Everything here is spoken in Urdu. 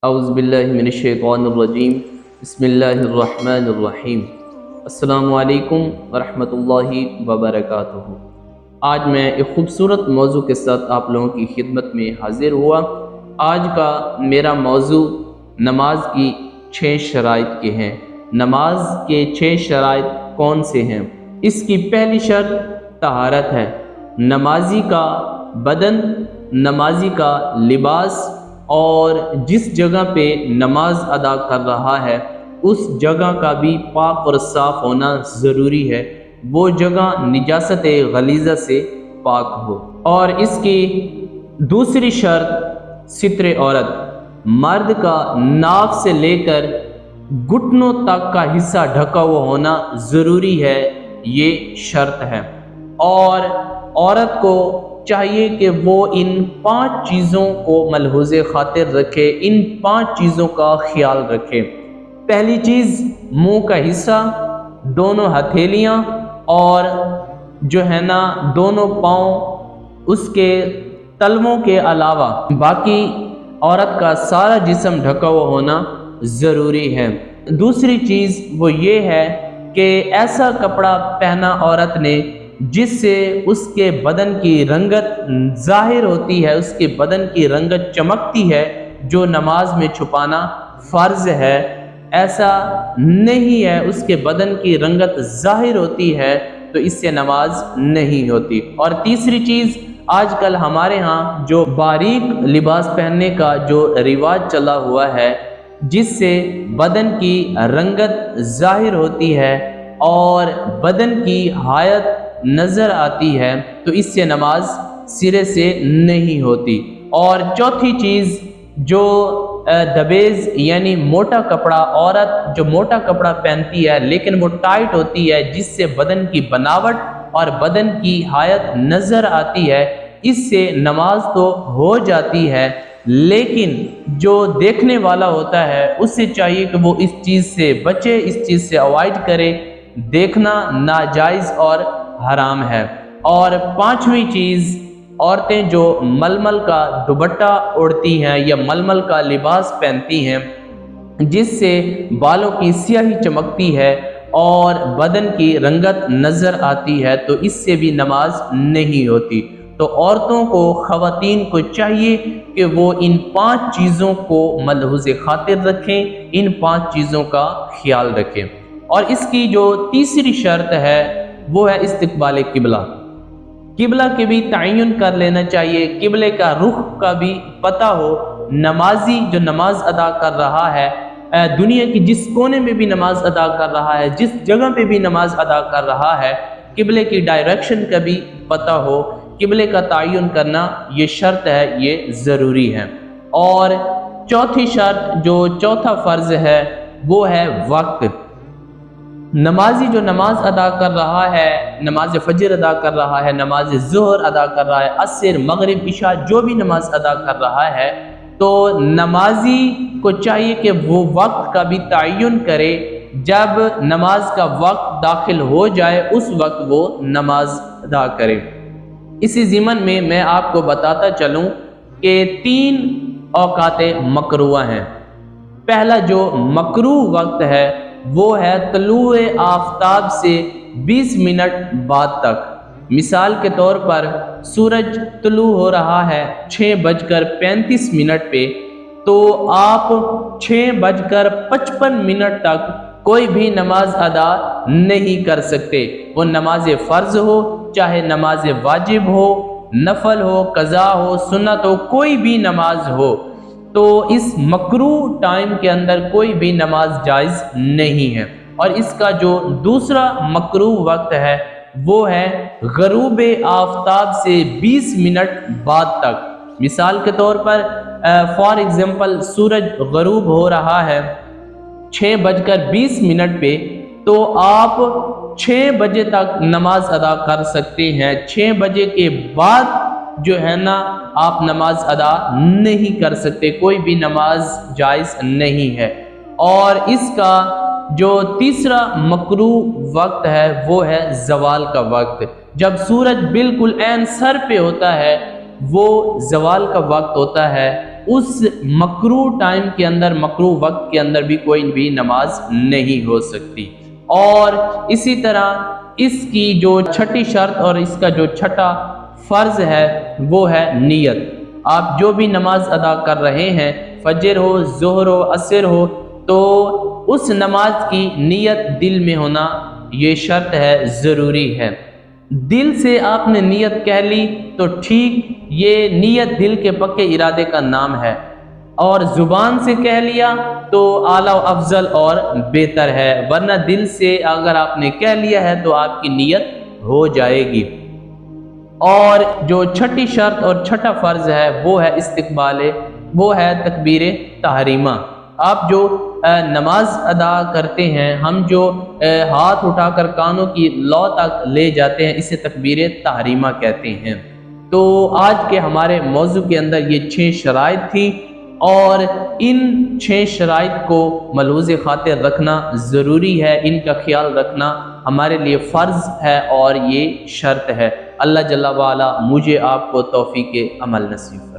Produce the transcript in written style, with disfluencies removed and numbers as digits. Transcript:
اعوذ باللہ من الشیطان الرجیم بسم اللہ الرحمن الرحیم السلام علیکم ورحمۃ اللہ وبرکاتہ۔ آج میں ایک خوبصورت موضوع کے ساتھ آپ لوگوں کی خدمت میں حاضر ہوا۔ آج کا میرا موضوع نماز کی 6 شرائط کے ہیں۔ نماز کے 6 شرائط کون سے ہیں؟ اس کی پہلی شرط طہارت ہے۔ نمازی کا بدن، نمازی کا لباس اور جس جگہ پہ نماز ادا کر رہا ہے اس جگہ کا بھی پاک اور صاف ہونا ضروری ہے، وہ جگہ نجاست غلیظہ سے پاک ہو۔ اور اس کی دوسری شرط ستر عورت، مرد کا ناک سے لے کر گھٹنوں تک کا حصہ ڈھکا ہوا ہونا ضروری ہے، یہ شرط ہے۔ اور عورت کو چاہیے کہ وہ ان 5 چیزوں کو ملحوظ خاطر رکھے، ان 5 چیزوں کا خیال رکھے۔ پہلی چیز منہ کا حصہ، دونوں ہتھیلیاں اور جو ہے نا دونوں پاؤں، اس کے تلووں کے علاوہ باقی عورت کا سارا جسم ڈھکا ہوا ہونا ضروری ہے۔ دوسری چیز وہ یہ ہے کہ ایسا کپڑا پہنا عورت نے جس سے اس کے بدن کی رنگت ظاہر ہوتی ہے، اس کے بدن کی رنگت چمکتی ہے، جو نماز میں چھپانا فرض ہے۔ ایسا نہیں ہے، اس کے بدن کی رنگت ظاہر ہوتی ہے تو اس سے نماز نہیں ہوتی۔ اور تیسری چیز، آج کل ہمارے ہاں جو باریک لباس پہننے کا جو رواج چلا ہوا ہے، جس سے بدن کی رنگت ظاہر ہوتی ہے اور بدن کی حیت نظر آتی ہے، تو اس سے نماز سرے سے نہیں ہوتی۔ اور چوتھی چیز، جو دبیز یعنی موٹا کپڑا، عورت جو موٹا کپڑا پہنتی ہے لیکن وہ ٹائٹ ہوتی ہے، جس سے بدن کی بناوٹ اور بدن کی حیت نظر آتی ہے، اس سے نماز تو ہو جاتی ہے، لیکن جو دیکھنے والا ہوتا ہے اس سے چاہیے کہ وہ اس چیز سے بچے، اس چیز سے اوائڈ کرے۔ دیکھنا ناجائز اور حرام ہے۔ اور 5ویں چیز، عورتیں جو ململ کا دوپٹہ اوڑھتی ہیں یا ململ کا لباس پہنتی ہیں، جس سے بالوں کی سیاہی چمکتی ہے اور بدن کی رنگت نظر آتی ہے، تو اس سے بھی نماز نہیں ہوتی۔ تو عورتوں کو، خواتین کو چاہیے کہ وہ ان 5 چیزوں کو ملحوظ خاطر رکھیں، ان 5 چیزوں کا خیال رکھیں۔ اور اس کی جو تیسری شرط ہے وہ ہے استقبال قبلہ۔ قبلہ کے بھی تعین کر لینا چاہیے، قبلے کا رخ کا بھی پتہ ہو۔ نمازی جو نماز ادا کر رہا ہے، دنیا کی جس کونے میں بھی نماز ادا کر رہا ہے، جس جگہ پہ بھی نماز ادا کر رہا ہے، قبلے کی ڈائریکشن کا بھی پتہ ہو، قبلے کا تعین کرنا یہ شرط ہے، یہ ضروری ہے۔ اور چوتھی شرط، جو چوتھا فرض ہے، وہ ہے وقت۔ نمازی جو نماز ادا کر رہا ہے، نماز فجر ادا کر رہا ہے، نماز ظہر ادا کر رہا ہے، عصر، مغرب، عشاء، جو بھی نماز ادا کر رہا ہے، تو نمازی کو چاہیے کہ وہ وقت کا بھی تعین کرے۔ جب نماز کا وقت داخل ہو جائے اس وقت وہ نماز ادا کرے۔ اسی ضمن میں میں آپ کو بتاتا چلوں کہ 3 اوقات مکروہ ہیں۔ پہلا جو مکروہ وقت ہے وہ ہے طلوع آفتاب سے 20 منٹ بعد تک۔ مثال کے طور پر سورج طلوع ہو رہا ہے 6:35 پہ، تو آپ 6:55 تک کوئی بھی نماز ادا نہیں کر سکتے، وہ نماز فرض ہو، چاہے نماز واجب ہو، نفل ہو، قضا ہو، سنت ہو، کوئی بھی نماز ہو، تو اس مکروہ ٹائم کے اندر کوئی بھی نماز جائز نہیں ہے۔ اور اس کا جو دوسرا مکروہ وقت ہے وہ ہے غروب آفتاب سے 20 منٹ بعد تک۔ مثال کے طور پر فار ایگزامپل سورج غروب ہو رہا ہے 6:20 پہ، تو آپ 6 بجے تک نماز ادا کر سکتے ہیں۔ 6 بجے کے بعد جو ہے نا آپ نماز ادا نہیں کر سکتے، کوئی بھی نماز جائز نہیں ہے۔ اور اس کا جو تیسرا مکروہ وقت ہے وہ ہے زوال کا وقت۔ جب سورج بالکل عین سر پہ ہوتا ہے وہ زوال کا وقت ہوتا ہے، اس مکروہ ٹائم کے اندر، مکروہ وقت کے اندر بھی کوئی بھی نماز نہیں ہو سکتی۔ اور اسی طرح اس کی جو چھٹی شرط اور اس کا جو چھٹا فرض ہے وہ ہے نیت۔ آپ جو بھی نماز ادا کر رہے ہیں، فجر ہو، ظہر ہو، عصر ہو، تو اس نماز کی نیت دل میں ہونا یہ شرط ہے، ضروری ہے۔ دل سے آپ نے نیت کہہ لی تو ٹھیک، یہ نیت دل کے پکے ارادے کا نام ہے، اور زبان سے کہہ لیا تو اعلیٰ و افضل اور بہتر ہے، ورنہ دل سے اگر آپ نے کہہ لیا ہے تو آپ کی نیت ہو جائے گی۔ اور جو چھٹی شرط اور چھٹا فرض ہے وہ ہے استقبال، وہ ہے تکبیر تحریمہ۔ آپ جو نماز ادا کرتے ہیں، ہم جو ہاتھ اٹھا کر کانوں کی لو تک لے جاتے ہیں، اسے تکبیر تحریمہ کہتے ہیں۔ تو آج کے ہمارے موضوع کے اندر یہ 6 شرائط تھی، اور ان 6 شرائط کو ملحوظ خاطر رکھنا ضروری ہے، ان کا خیال رکھنا ہمارے لیے فرض ہے اور یہ شرط ہے۔ اللہ جل وعلا مجھے آپ کو توفیق عمل نصیب۔